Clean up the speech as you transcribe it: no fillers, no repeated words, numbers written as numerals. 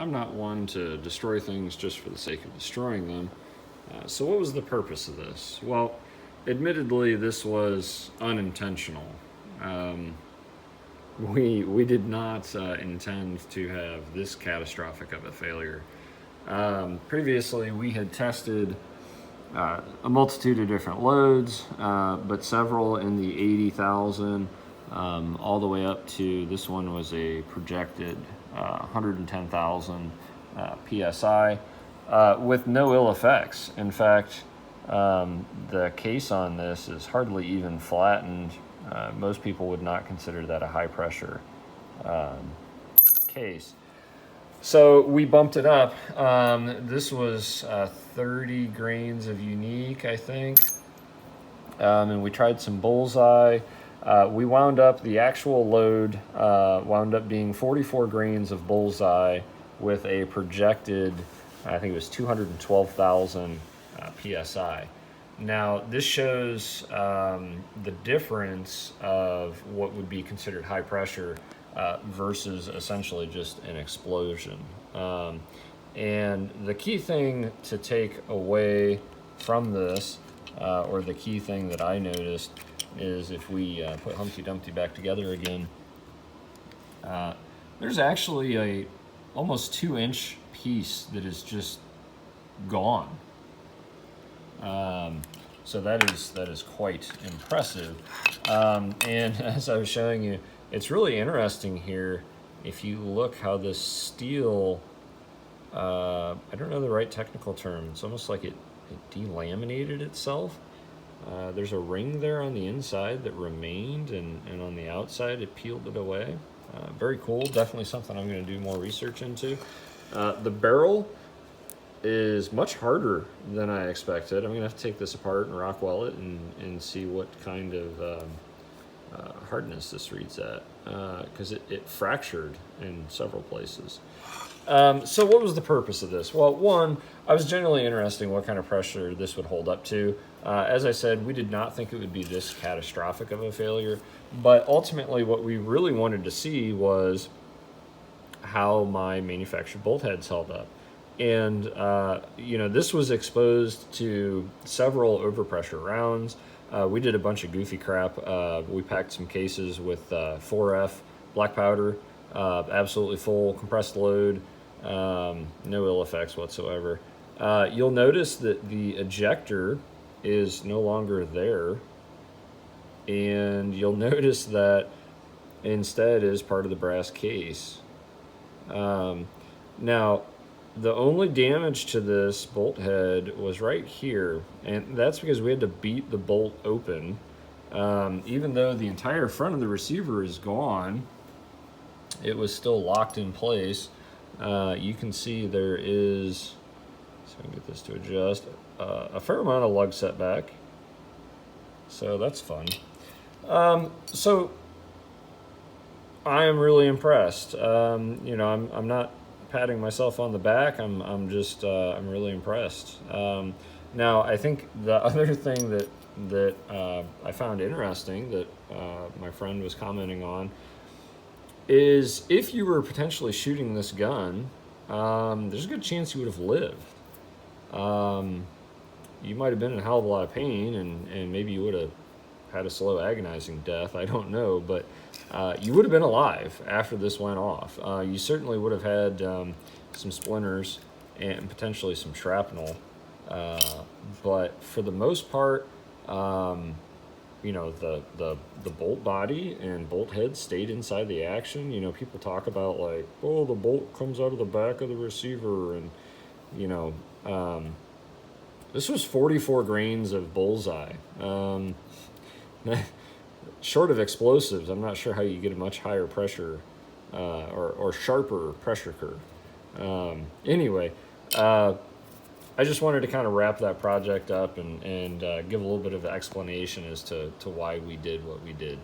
I'm not one to destroy things just for the sake of destroying them. So what was the purpose of this? Well, admittedly, this was unintentional. Um, we did not intend to have this catastrophic of a failure. Previously, we had tested a multitude of different loads, but several in the 80,000, all the way up to this one was a projected 110,000 psi, with no ill effects. In fact, the case on this is hardly even flattened. Most people would not consider that a high pressure case. So we bumped it up. This was 30 grains of unique, I think. And we tried some bullseye. We wound up, the actual load wound up being 44 grains of bullseye with a projected, I think it was 212,000 psi. Now, this shows the difference of what would be considered high pressure versus essentially just an explosion. And the key thing to take away from this, or the key thing that I noticed, is if we put Humpty Dumpty back together again, there's actually a almost 2-inch piece that is just gone. So that is quite impressive. And as I was showing you, it's really interesting here. If you look how this steel, I don't know the right technical term. It's almost like it delaminated itself. There's a ring there on the inside that remained, and on the outside it peeled it away. Very cool. Definitely something I'm going to do more research into. The barrel is much harder than I expected. I'm going to have to take this apart and rock weld it and see what kind of hardness this reads at, because it fractured in several places. So what was the purpose of this? Well, one, I was generally interested in what kind of pressure this would hold up to. As I said, we did not think it would be this catastrophic of a failure, but ultimately what we really wanted to see was how my manufactured bolt heads held up. And, this was exposed to several overpressure rounds. We did a bunch of goofy crap. We packed some cases with 4F black powder, absolutely full compressed load, no ill effects whatsoever. You'll notice that the ejector is no longer there, and you'll notice that instead is part of the brass case. Now, the only damage to this bolt head was right here, and that's because we had to beat the bolt open. Even though the entire front of the receiver is gone, it was still locked in place. You can see there is, so I can get this to adjust, a fair amount of lug setback. So that's fun. So I am really impressed. I'm not patting myself on the back. I'm really impressed. Now, I think the other thing that I found interesting that my friend was commenting on is if you were potentially shooting this gun, there's a good chance you would have lived. You might have been in a hell of a lot of pain, and maybe you would have had a slow, agonizing death. I don't know, but you would have been alive after this went off. You certainly would have had some splinters and potentially some shrapnel. But for the most part, the bolt body and bolt head stayed inside the action. People talk about like, oh, the bolt comes out of the back of the receiver, and this was 44 grains of bullseye. Short of explosives, I'm not sure how you get a much higher pressure or sharper pressure curve. Anyway, I just wanted to kind of wrap that project up and give a little bit of explanation as to why we did what we did.